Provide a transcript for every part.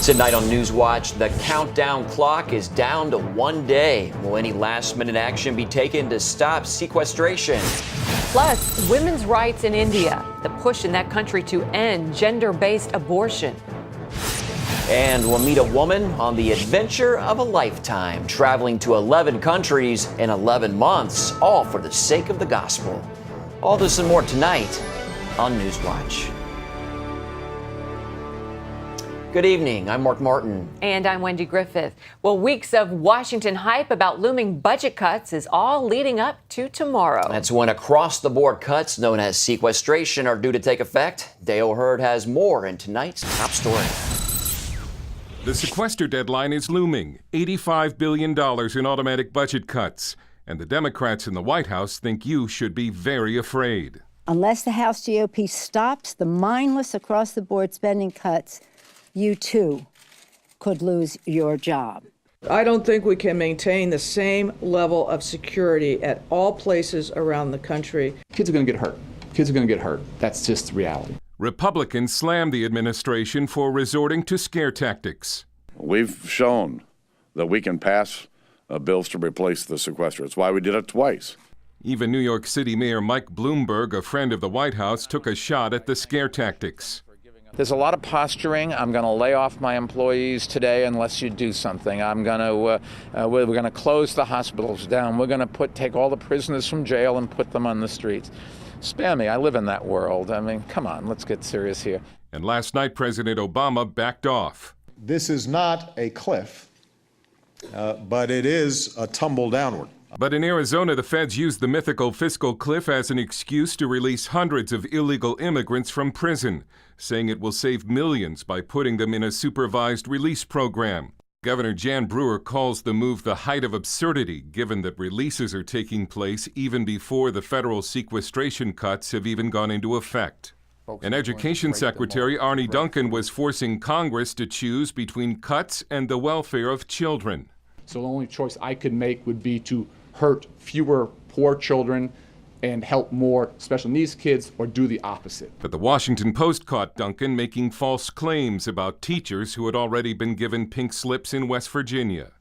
Tonight on NewsWatch, the countdown clock is down to 1 day. Will any last-minute action be taken to stop sequestration? Plus, women's rights in India, the push in that country to end gender-based abortion. And we'll meet a woman on the adventure of a lifetime, traveling to 11 countries in 11 months, all for the sake of the gospel. All this and more tonight on NewsWatch. Good evening. I'm Mark Martin. And I'm Wendy Griffith. Well, weeks of Washington hype about looming budget cuts is all leading up to tomorrow. That's when across-the-board cuts known as sequestration are due to take effect. Dale Hurd has more in tonight's top story. The sequester deadline is looming, $85 billion in automatic budget cuts. And the Democrats in the White House think you should be very afraid. Unless the House GOP stops the mindless across-the-board spending cuts, you too could lose your job. I don't think we can maintain the same level of security at all places around the country. Kids are going to get hurt. Kids are going to get hurt. That's just the reality. Republicans slammed the administration for resorting to scare tactics. We've shown that we can pass bills to replace the sequester. It's why we did it twice. Even New York City Mayor Mike Bloomberg, a friend of the White House, took a shot at the scare tactics. There's a lot of posturing. I'm going to lay off my employees today unless you do something. I'm going to we're going to close the hospitals down. We're going to take all the prisoners from jail and put them on the streets. Spare me. I live in that world. I mean, come on, let's get serious here. And last night, President Obama backed off. This is not a cliff, but it is a tumble downward. But in Arizona, the feds used the mythical fiscal cliff as an excuse to release hundreds of illegal immigrants from prison, saying it will save millions by putting them in a supervised release program. Governor Jan Brewer calls the move the height of absurdity, given that releases are taking place even before the federal sequestration cuts have even gone into effect. And Education Secretary Arne Duncan was forcing Congress to choose between cuts and the welfare of children. So the only choice I could make would be to hurt fewer poor children and help more special needs kids, or do the opposite. But the Washington Post caught Duncan making false claims about teachers who had already been given pink slips in West Virginia.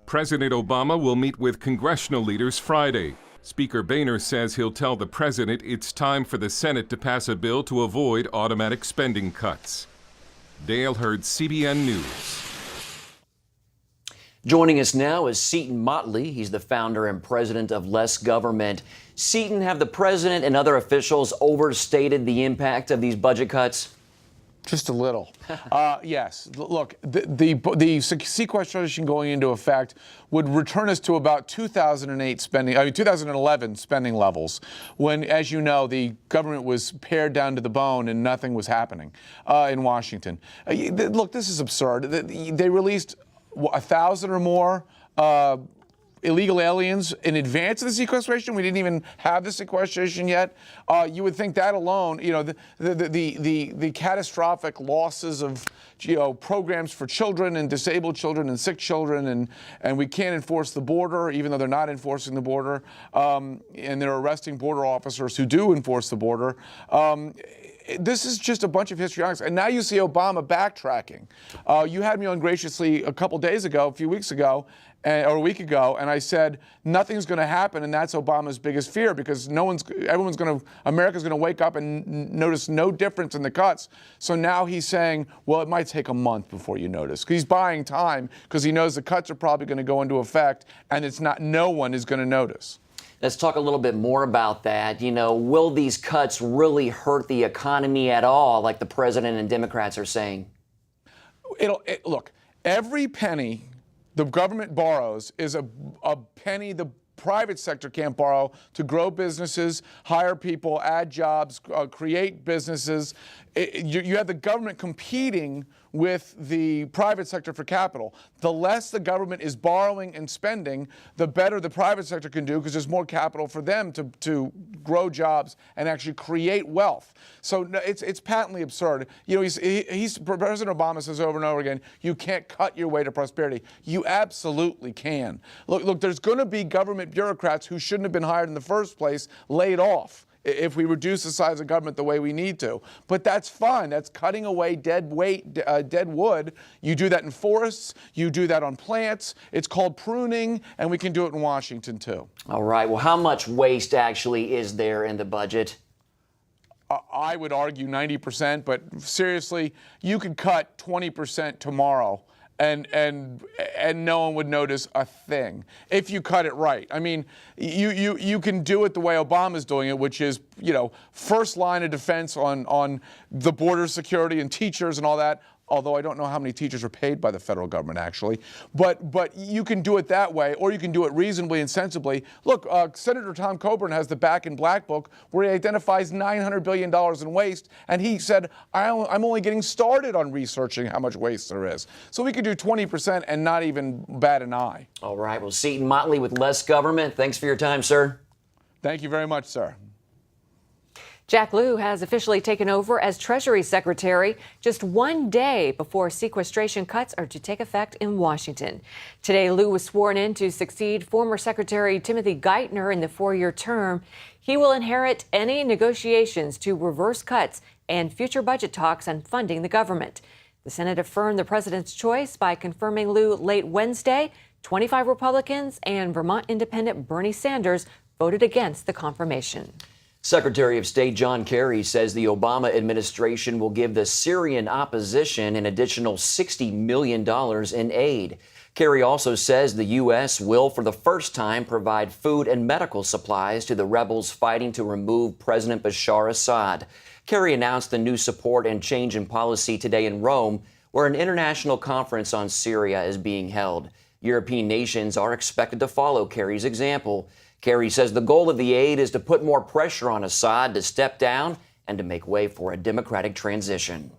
President Obama will meet with congressional leaders Friday. Speaker Boehner says he'll tell the president it's time for the Senate to pass a bill to avoid automatic spending cuts. Dale Hurd, CBN News. Joining us now is Seton Motley. He's the founder and president of Less Government. Seton, have the president and other officials overstated the impact of these budget cuts? Just a little. Yes. Look, the sequestration going into effect would return us to about 2011 spending levels, when, as you know, the government was pared down to the bone and nothing was happening in Washington. Look, this is absurd. They released 1,000 or more illegal aliens in advance of the sequestration. We didn't even have the sequestration yet. You would think that alone, you know, the catastrophic losses of, you know, programs for children and disabled children and sick children, and we can't enforce the border, even though they're not enforcing the border, and they're arresting border officers who do enforce the border. This is just a bunch of histrionics. And now you see Obama backtracking. You had me on graciously a few weeks ago, or a week ago, and I said nothing's going to happen, and that's Obama's biggest fear, because America's going to wake up and notice no difference in the cuts. So now he's saying, well, it might take a month before you notice. He's buying time because he knows the cuts are probably going to go into effect, and no one is going to notice. Let's talk a little bit more about that. You know, will these cuts really hurt the economy at all, like the president and Democrats are saying? Look, every penny the government borrows is a penny the private sector can't borrow to grow businesses, hire people, add jobs, create businesses. You have the government competing with the private sector for capital. The less the government is borrowing and spending, the better the private sector can do, because there's more capital for them to grow jobs and actually create wealth. So it's patently absurd. You know, President Obama says over and over again, you can't cut your way to prosperity. You absolutely can. Look, there's going to be government bureaucrats who shouldn't have been hired in the first place laid off. if we reduce the size of government the way we need to. But that's fine. That's cutting away dead wood. You do that in forests. You do that on plants. It's called pruning, and we can do it in Washington, too. All right. Well, how much waste actually is there in the budget? I would argue 90%, but seriously, you could cut 20% tomorrow. And no one would notice a thing if you cut it right. I mean, you can do it the way Obama's doing it, which is, first line of defense on the border security and teachers and all that. Although I don't know how many teachers are paid by the federal government, actually. But you can do it that way, or you can do it reasonably and sensibly. Look, Senator Tom Coburn has the Back in Black book where he identifies $900 billion in waste, and he said, I'm only getting started on researching how much waste there is. So we could do 20% and not even bat an eye. All right. Well, Seton Motley with Less Government. Thanks for your time, sir. Thank you very much, sir. Jack Lew has officially taken over as Treasury Secretary just one day before sequestration cuts are to take effect in Washington. Today, Lew was sworn in to succeed former Secretary Timothy Geithner in the 4-year term. He will inherit any negotiations to reverse cuts and future budget talks on funding the government. The Senate affirmed the president's choice by confirming Lew late Wednesday. 25 Republicans and Vermont Independent Bernie Sanders voted against the confirmation. Secretary of State John Kerry says the Obama administration will give the Syrian opposition an additional $60 million in aid. Kerry also says the U.S. will, for the first time, provide food and medical supplies to the rebels fighting to remove President Bashar Assad. Kerry announced the new support and change in policy today in Rome, where an international conference on Syria is being held. European nations are expected to follow Kerry's example. Kerry says the goal of the aid is to put more pressure on Assad to step down and to make way for a democratic transition.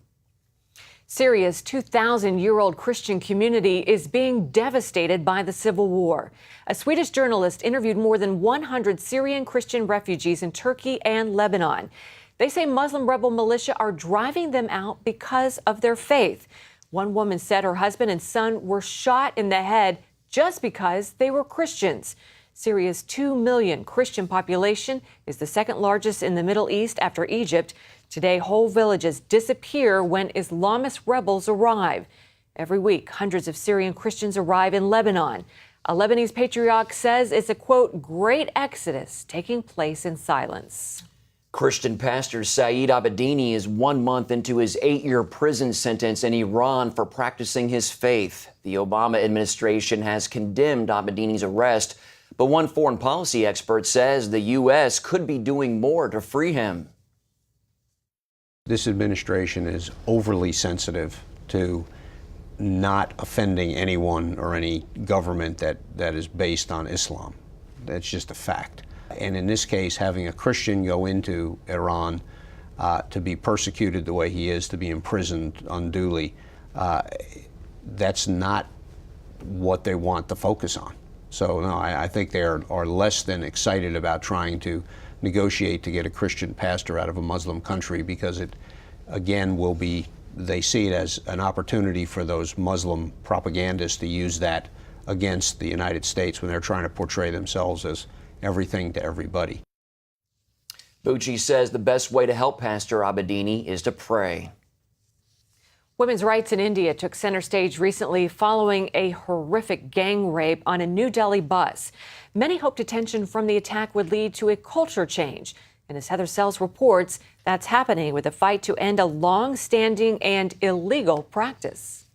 Syria's 2,000-year-old Christian community is being devastated by the civil war. A Swedish journalist interviewed more than 100 Syrian Christian refugees in Turkey and Lebanon. They say Muslim rebel militia are driving them out because of their faith. One woman said her husband and son were shot in the head just because they were Christians. Syria's 2 million Christian population is the second largest in the Middle East after Egypt. Today, whole villages disappear when Islamist rebels arrive. Every week, hundreds of Syrian Christians arrive in Lebanon. A Lebanese patriarch says it's a, quote, great exodus taking place in silence. Christian pastor Saeed Abedini is 1 month into his 8-year prison sentence in Iran for practicing his faith. The Obama administration has condemned Abedini's arrest, but one foreign policy expert says the U.S. could be doing more to free him. This administration is overly sensitive to not offending anyone or any government that is based on Islam. That's just a fact. And in this case, having a Christian go into Iran to be persecuted the way he is, to be imprisoned unduly, that's not what they want to focus on. So, no, I think they are less than excited about trying to negotiate to get a Christian pastor out of a Muslim country, because it, again, will be, they see it as an opportunity for those Muslim propagandists to use that against the United States when they're trying to portray themselves as everything to everybody. Bucci says the best way to help Pastor Abedini is to pray. Women's rights in India took center stage recently following a horrific gang rape on a New Delhi bus. Many hoped attention from the attack would lead to a culture change. And as Heather Sells reports, that's happening with a fight to end a long-standing and illegal practice.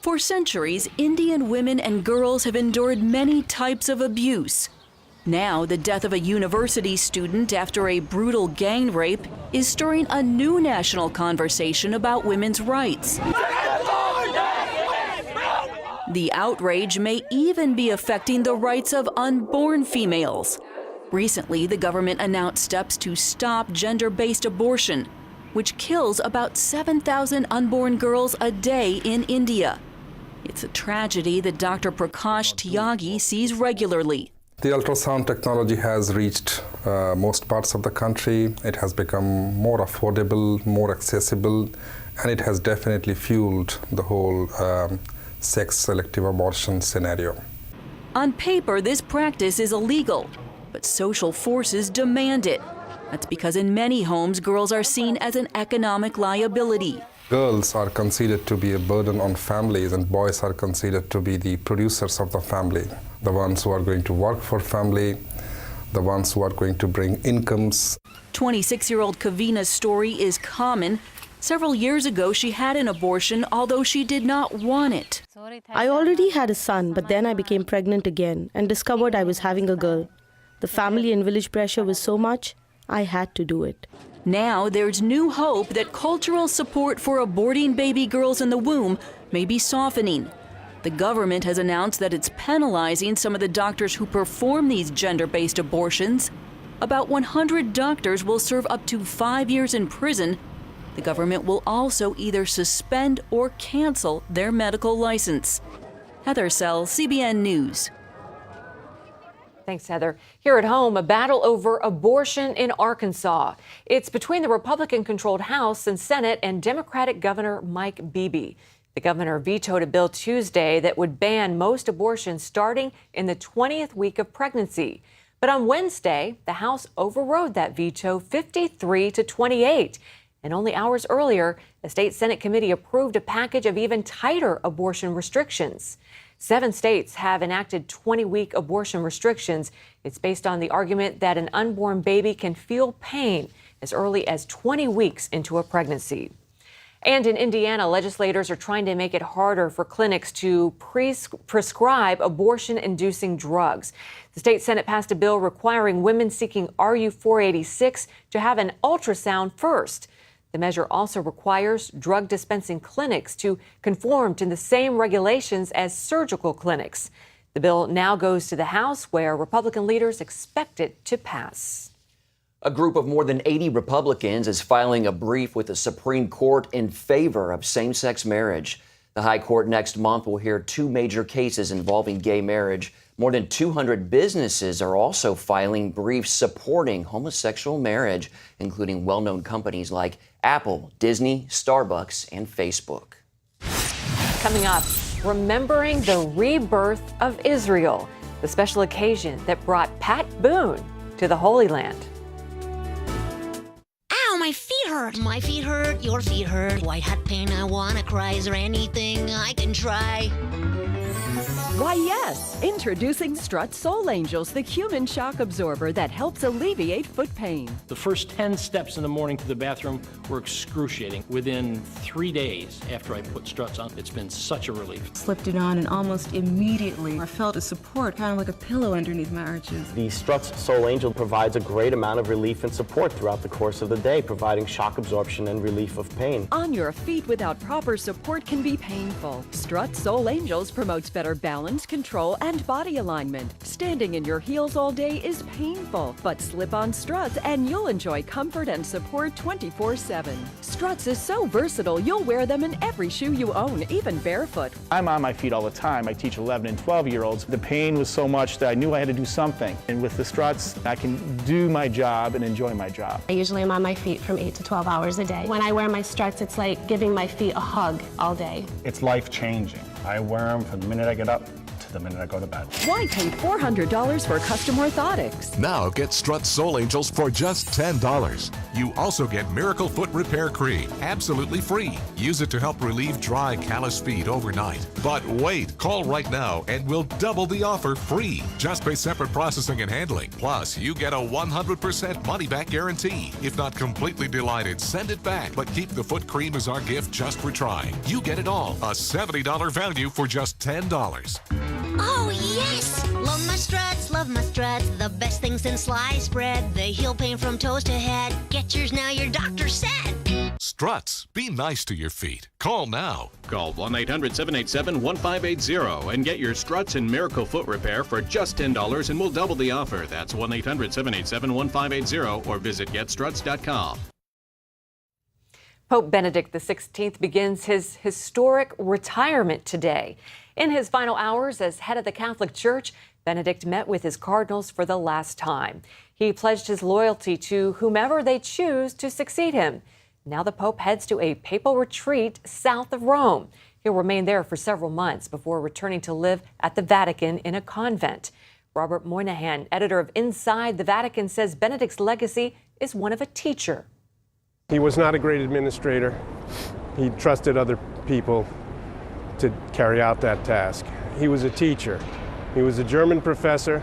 For centuries, Indian women and girls have endured many types of abuse. Now, the death of a university student after a brutal gang rape is stirring a new national conversation about women's rights. The outrage may even be affecting the rights of unborn females. Recently, the government announced steps to stop gender-based abortion, which kills about 7,000 unborn girls a day in India. It's a tragedy that Dr. Prakash Tyagi sees regularly. The ultrasound technology has reached most parts of the country. It has become more affordable, more accessible, and it has definitely fueled the whole sex-selective abortion scenario. On paper, this practice is illegal, but social forces demand it. That's because in many homes, girls are seen as an economic liability. Girls are considered to be a burden on families, and boys are considered to be the producers of the family, the ones who are going to work for family, the ones who are going to bring incomes. 26-year-old Kavina's story is common. Several years ago, she had an abortion, although she did not want it. I already had a son, but then I became pregnant again and discovered I was having a girl. The family and village pressure was so much, I had to do it. Now there's new hope that cultural support for aborting baby girls in the womb may be softening. The government has announced that it's penalizing some of the doctors who perform these gender-based abortions. About 100 doctors will serve up to 5 years in prison. The government will also either suspend or cancel their medical license. Heather Sell, CBN News. Thanks, Heather. Here at home, a battle over abortion in Arkansas. It's between the Republican-controlled House and Senate and Democratic Governor Mike Beebe. The governor vetoed a bill Tuesday that would ban most abortions starting in the 20th week of pregnancy. But on Wednesday, the House overrode that veto 53-28. And only hours earlier, a state Senate committee approved a package of even tighter abortion restrictions. 7 states have enacted 20-week abortion restrictions. It's based on the argument that an unborn baby can feel pain as early as 20 weeks into a pregnancy. And in Indiana, legislators are trying to make it harder for clinics to prescribe abortion-inducing drugs. The state Senate passed a bill requiring women seeking RU-486 to have an ultrasound first. The measure also requires drug dispensing clinics to conform to the same regulations as surgical clinics. The bill now goes to the House, where Republican leaders expect it to pass. A group of more than 80 Republicans is filing a brief with the Supreme Court in favor of same-sex marriage. The High Court next month will hear 2 major cases involving gay marriage. More than 200 businesses are also filing briefs supporting homosexual marriage, including well-known companies like Apple, Disney, Starbucks, and Facebook. Coming up, remembering the rebirth of Israel, the special occasion that brought Pat Boone to the Holy Land. Ow, my feet hurt. My feet hurt, your feet hurt. White hot pain, I wanna cry. Is there anything I can try? Why, yes! Introducing Strut Soul Angels, the human shock absorber that helps alleviate foot pain. The first 10 steps in the morning to the bathroom were excruciating. Within 3 days after I put Struts on, it's been such a relief. Slipped it on and almost immediately I felt a support, kind of like a pillow underneath my arches. The Struts Soul Angel provides a great amount of relief and support throughout the course of the day, providing shock absorption and relief of pain. On your feet without proper support can be painful. Strut Soul Angels promotes better balance, control, and body alignment. Standing in your heels all day is painful, but slip on Struts and you'll enjoy comfort and support 24/7. Struts is so versatile, you'll wear them in every shoe you own, even barefoot. I'm on my feet all the time. I teach 11 and 12-year-olds. The pain was so much that I knew I had to do something. And with the Struts, I can do my job and enjoy my job. I usually am on my feet from 8 to 12 hours a day. When I wear my Struts, it's like giving my feet a hug all day. It's life-changing. I wear them from the minute I get up to the minute I go to bed. Why pay $400 for custom orthotics? Now get Strut Soul Angels for just $10. You also get Miracle Foot Repair Cream, absolutely free. Use it to help relieve dry, calloused feet overnight. But wait, call right now and we'll double the offer free. Just pay separate processing and handling. Plus, you get a 100% money-back guarantee. If not completely delighted, send it back. But keep the foot cream as our gift just for trying. You get it all. A $70 value for just $10. Oh, yes! Love my Struts, love my Struts. The best thing since sliced bread. They heal pain from toes to head. Get yours now, your doctor said. Struts. Be nice to your feet. Call now. Call 1-800-787-1580 and get your Struts and Miracle Foot Repair for just $10 and we'll double the offer. That's 1-800-787-1580 or visit getstruts.com. Pope Benedict XVI begins his historic retirement today. In his final hours as head of the Catholic Church, Benedict met with his cardinals for the last time. He pledged his loyalty to whomever they choose to succeed him. Now the Pope heads to a papal retreat south of Rome. He'll remain there for several months before returning to live at the Vatican in a convent. Robert Moynihan, editor of Inside the Vatican, says Benedict's legacy is one of a teacher. He was not a great administrator. He trusted other people to carry out that task. He was a teacher. He was a German professor.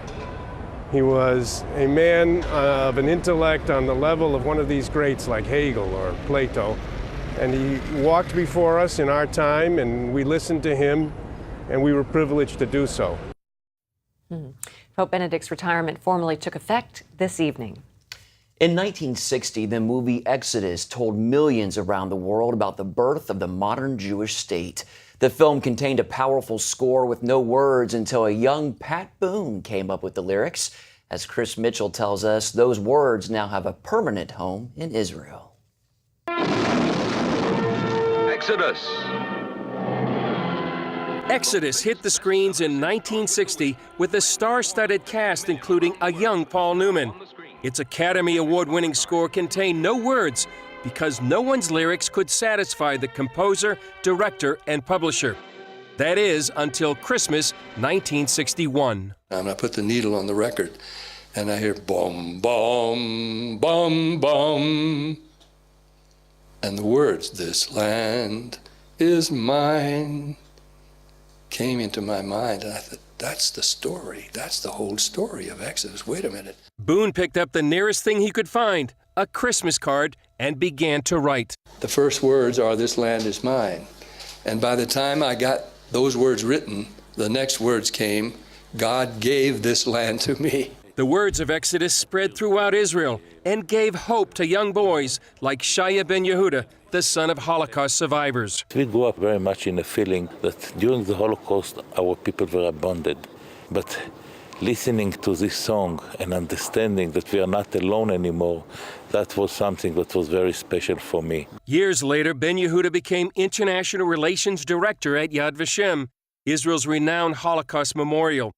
He was a man of an intellect on the level of one of these greats like Hegel or Plato. And he walked before us in our time, and we listened to him, and we were privileged to do so. Pope Benedict's retirement formally took effect this evening. In 1960, the movie Exodus told millions around the world about the birth of the modern Jewish state. The film contained a powerful score with no words until a young Pat Boone came up with the lyrics. As Chris Mitchell tells us, those words now have a permanent home in Israel. Exodus. Exodus hit the screens in 1960 with a star-studded cast including a young Paul Newman. Its Academy Award-winning score contained no words because no one's lyrics could satisfy the composer, director, and publisher. That is, until Christmas 1961. And I put the needle on the record, and I hear boom, boom, boom, boom. And the words, "This land is mine," came into my mind, and I thought, that's the story. That's the whole story of Exodus. Wait a minute. Boone picked up the nearest thing he could find, a Christmas card, and began to write. The first words are, "This land is mine." And by the time I got those words written, the next words came, "God gave this land to me." The words of Exodus spread throughout Israel and gave hope to young boys like Shaya Ben Yehuda, the son of Holocaust survivors. We grew up very much in the feeling that during the Holocaust our people were abandoned. But listening to this song and understanding that we are not alone anymore, that was something that was very special for me. Years later, Ben Yehuda became International Relations Director at Yad Vashem, Israel's renowned Holocaust memorial.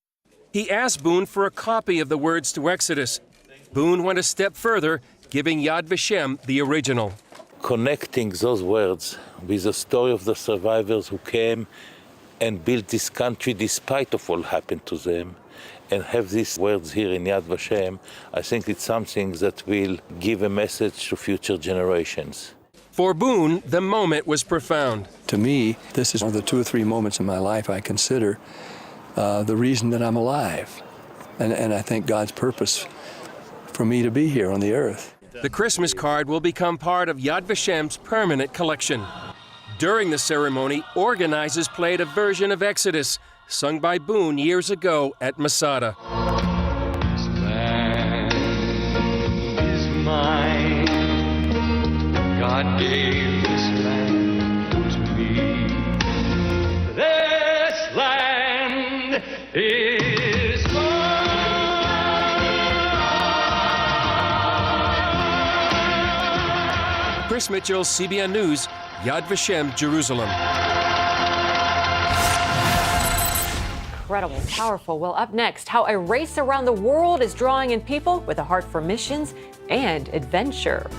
He asked Boone for a copy of the words to Exodus. Boone went a step further, giving Yad Vashem the original. Connecting those words with the story of the survivors who came and built this country despite of what happened to them, and have these words here in Yad Vashem, I think it's something that will give a message to future generations. For Boone, the moment was profound. To me, this is one of the 2 or 3 moments in my life I consider the reason that I'm alive. And I think God's purpose for me to be here on the earth. The Christmas card will become part of Yad Vashem's permanent collection. During the ceremony, organizers played a version of Exodus, sung by Boone years ago at Masada. This land is mine. God gave this land to me. This land is mine. Chris Mitchell, CBN News, Yad Vashem, Jerusalem. Incredible, powerful. Well, up next, how a race around the world is drawing in people with a heart for missions and adventure.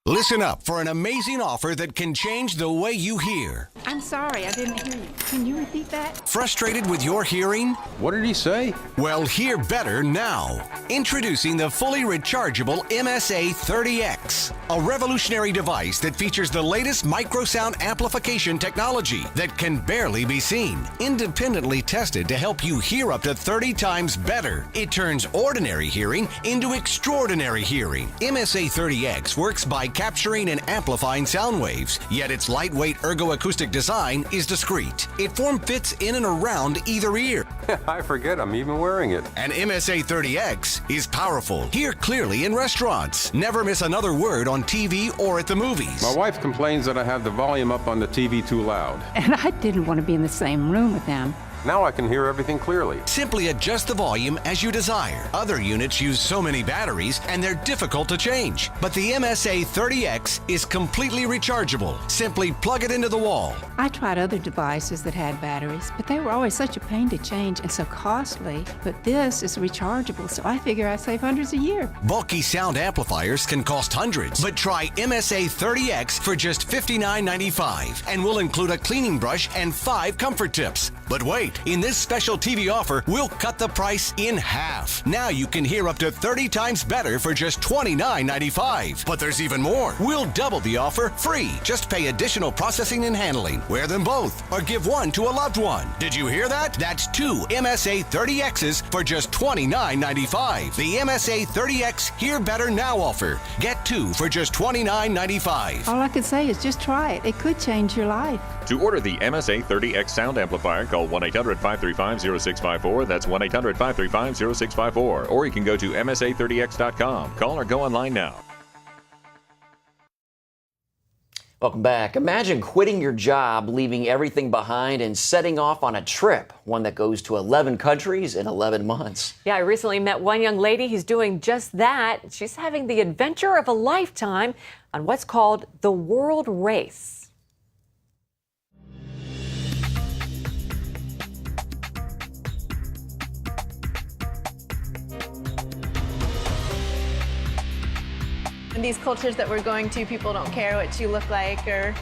Listen up for an amazing offer that can change the way you hear. I'm sorry, I didn't hear you. Can you repeat that? Frustrated with your hearing? What did he say? Well, hear better now. Introducing the fully rechargeable MSA 30X, a revolutionary device that features the latest microsound amplification technology that can barely be seen. Independently tested to help you hear up to 30 times better. It turns ordinary hearing into extraordinary hearing. MSA 30X works by capturing and amplifying sound waves, yet its lightweight ergoacoustic design is discreet. It form-fits in and around either ear. I forget I'm even wearing it. And MSA 30X is powerful. Hear clearly in restaurants. Never miss another word on TV or at the movies. My wife complains that I have the volume up on the TV too loud. And I didn't want to be in the same room with them. Now I can hear everything clearly. Simply adjust the volume as you desire. Other units use so many batteries and they're difficult to change. But the MSA 30X is completely rechargeable. Simply plug it into the wall. I tried other devices that had batteries, but they were always such a pain to change and so costly. But this is rechargeable, so I figure I save hundreds a year. Bulky sound amplifiers can cost hundreds, but try MSA 30X for just $59.95 and we'll include a cleaning brush and 5 comfort tips. But wait, In this special TV offer, we'll cut the price in half. Now you can hear up to 30 times better for just $29.95. But there's even more. We'll double the offer free. Just pay additional processing and handling. Wear them both or give one to a loved one. Did you hear that? That's 2 MSA 30Xs for just $29.95. The MSA 30X Hear Better Now offer. Get 2 for just $29.95. All I can say is just try it. It could change your life. To order the MSA 30X sound amplifier, call 1-800-535-0654. That's 1-800-535-0654. Or you can go to MSA30X.com. Call or go online now. Welcome back. Imagine quitting your job, leaving everything behind, and setting off on a trip, one that goes to 11 countries in 11 months. Yeah, I recently met one young lady who's doing just that. She's having the adventure of a lifetime on what's called the World Race. In these cultures that we're going to, people don't care what you look like or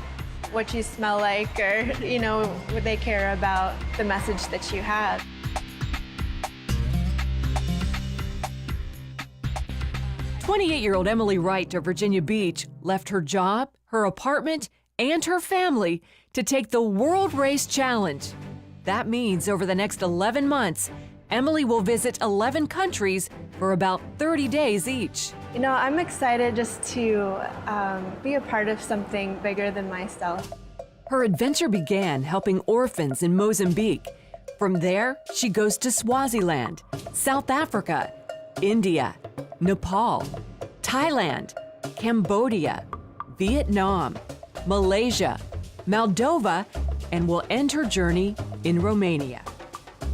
what you smell like, or, you know, what they care about the message that you have. "28-year-old Emily Wright of Virginia Beach left her job, her apartment, and her family to take the World Race Challenge. That means over the next 11 months, Emily will visit 11 countries for about 30 days each. You know, I'm excited just to be a part of something bigger than myself. Her adventure began helping orphans in Mozambique. From there, she goes to Swaziland, South Africa, India, Nepal, Thailand, Cambodia, Vietnam, Malaysia, Moldova, and will end her journey in Romania.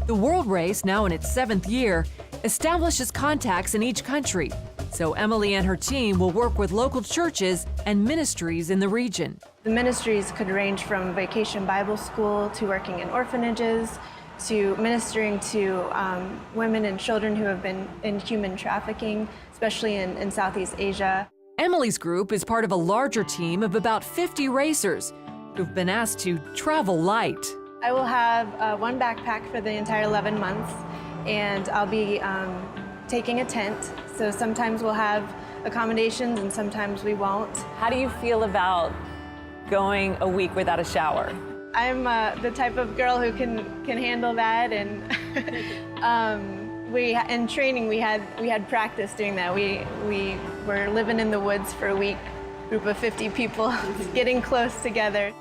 The World Race, now in its 7th year, establishes contacts in each country, so Emily and her team will work with local churches and ministries in the region. The ministries could range from Vacation Bible School to working in orphanages to ministering to women and children who have been in human trafficking, especially in Southeast Asia. Emily's group is part of a larger team of about 50 racers who've been asked to travel light. I will have one backpack for the entire 11 months, and I'll be taking a tent. So sometimes we'll have accommodations and sometimes we won't. How do you feel about going a week without a shower? I'm the type of girl who can handle that, and in training we had practice doing that. We were living in the woods for a week, group of 50 people, getting close together.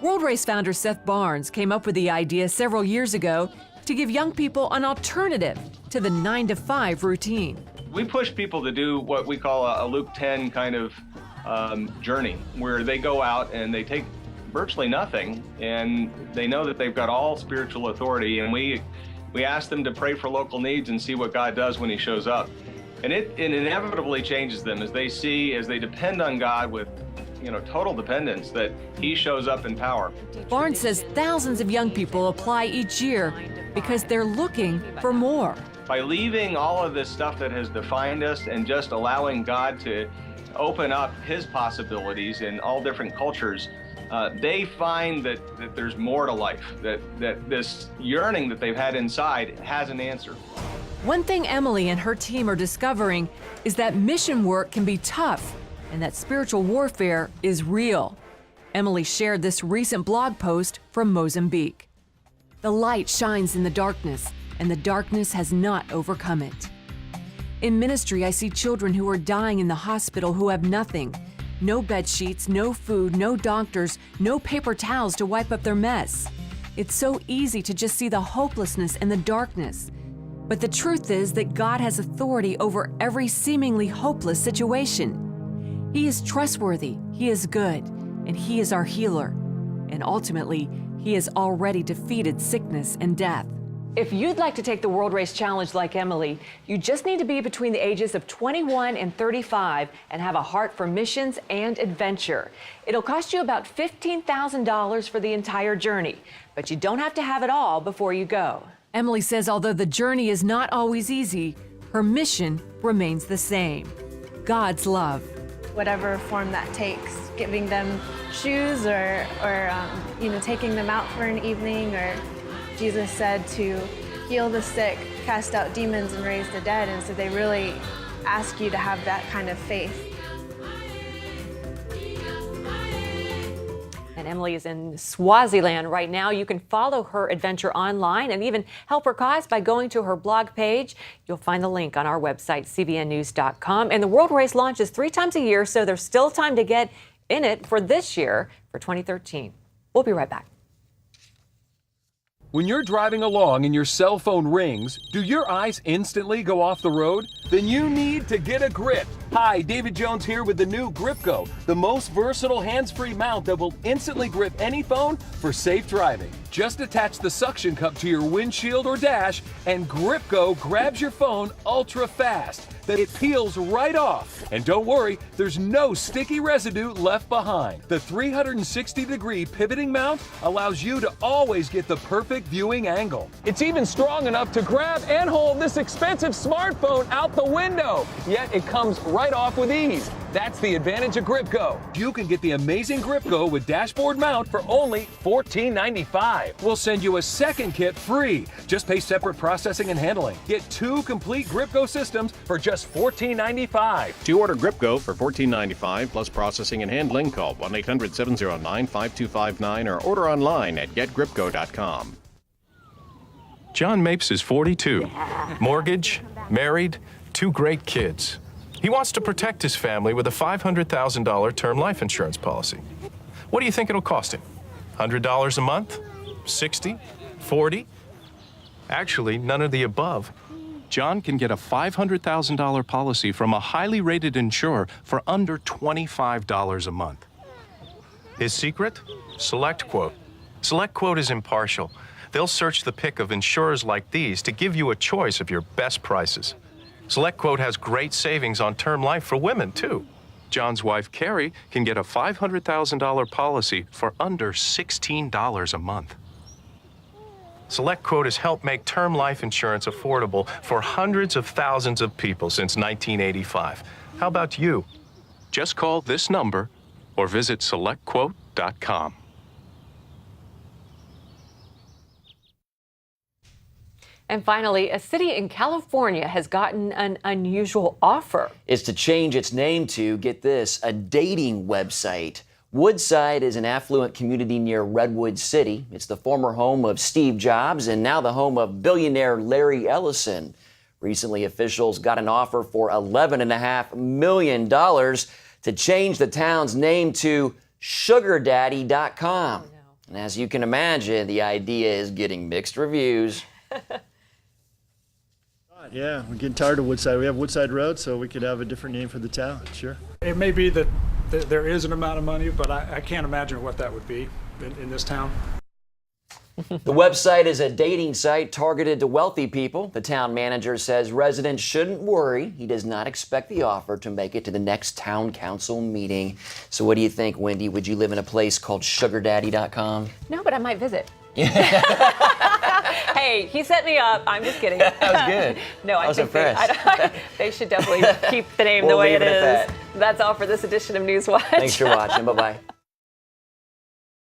World Race founder Seth Barnes came up with the idea several years ago to give young people an alternative to the 9-to-5 routine. We push people to do what we call a Luke 10 kind of journey, where they go out and they take virtually nothing, and they know that they've got all spiritual authority, and we ask them to pray for local needs and see what God does when He shows up. And it inevitably changes them as they depend on God with total dependence, that He shows up in power. Barnes says thousands of young people apply each year because they're looking for more. By leaving all of this stuff that has defined us and just allowing God to open up His possibilities in all different cultures, they find that there's more to life, that this yearning that they've had inside has an answer. One thing Emily and her team are discovering is that mission work can be tough and that spiritual warfare is real. Emily shared this recent blog post from Mozambique. The light shines in the darkness, and the darkness has not overcome it. In ministry, I see children who are dying in the hospital who have nothing. No bed sheets, no food, no doctors, no paper towels to wipe up their mess. It's so easy to just see the hopelessness and the darkness. But the truth is that God has authority over every seemingly hopeless situation. He is trustworthy, He is good, and He is our healer. And ultimately, He has already defeated sickness and death. If you'd like to take the World Race Challenge like Emily, you just need to be between the ages of 21 and 35 and have a heart for missions and adventure. It'll cost you about $15,000 for the entire journey, but you don't have to have it all before you go. Emily says although the journey is not always easy, her mission remains the same: God's love. Whatever form that takes, giving them shoes or taking them out for an evening, or Jesus said to heal the sick, cast out demons, and raise the dead. And so they really ask you to have that kind of faith. And Emily is in Swaziland right now. You can follow her adventure online and even help her cause by going to her blog page. You'll find the link on our website, cbnnews.com. And the World Race launches 3 times a year, so there's still time to get in it for this year, for 2013. We'll be right back. When you're driving along and your cell phone rings, do your eyes instantly go off the road? Then you need to get a grip. Hi, David Jones here with the new Grip Go, the most versatile hands-free mount that will instantly grip any phone for safe driving. Just attach the suction cup to your windshield or dash, and Grip Go grabs your phone ultra fast. That it peels right off. And don't worry, there's no sticky residue left behind. The 360-degree pivoting mount allows you to always get the perfect viewing angle. It's even strong enough to grab and hold this expensive smartphone out the window. Yet it comes right off with ease. That's the advantage of Grip Go. You can get the amazing Grip Go with dashboard mount for only $14.95. We'll send you a second kit free. Just pay separate processing and handling. Get 2 complete Grip Go systems for just $14.95. To order Grip Go for $14.95 plus processing and handling, call 1-800-709-5259 or order online at getgripgo.com. John Mapes is 42. Mortgage, married, 2 great kids. He wants to protect his family with a $500,000 term life insurance policy. What do you think it'll cost him? $100 a month? 60? 40? Actually, none of the above. John can get a $500,000 policy from a highly rated insurer for under $25 a month. His secret? SelectQuote. SelectQuote is impartial. They'll search the pick of insurers like these to give you a choice of your best prices. SelectQuote has great savings on term life for women, too. John's wife, Carrie, can get a $500,000 policy for under $16 a month. SelectQuote has helped make term life insurance affordable for hundreds of thousands of people since 1985. How about you? Just call this number or visit SelectQuote.com. And finally, a city in California has gotten an unusual offer. It's to change its name to, get this, a dating website. Woodside is an affluent community near Redwood City. It's the former home of Steve Jobs and now the home of billionaire Larry Ellison. Recently, officials got an offer for $11.5 million to change the town's name to SugarDaddy.com. And as you can imagine, the idea is getting mixed reviews. Yeah, we're getting tired of Woodside. We have Woodside Road, so we could have a different name for the town, sure. It may be that there is an amount of money, but I can't imagine what that would be in this town. The website is a dating site targeted to wealthy people. The town manager says residents shouldn't worry. He does not expect the offer to make it to the next town council meeting. So what do you think, Wendy? Would you live in a place called SugarDaddy.com? No, but I might visit. Hey, he set me up. I'm just kidding. That was good. No, I was think they should definitely keep the name We'll the way leave it it at is. That's all for this edition of NewsWatch. Thanks for watching. Bye-bye.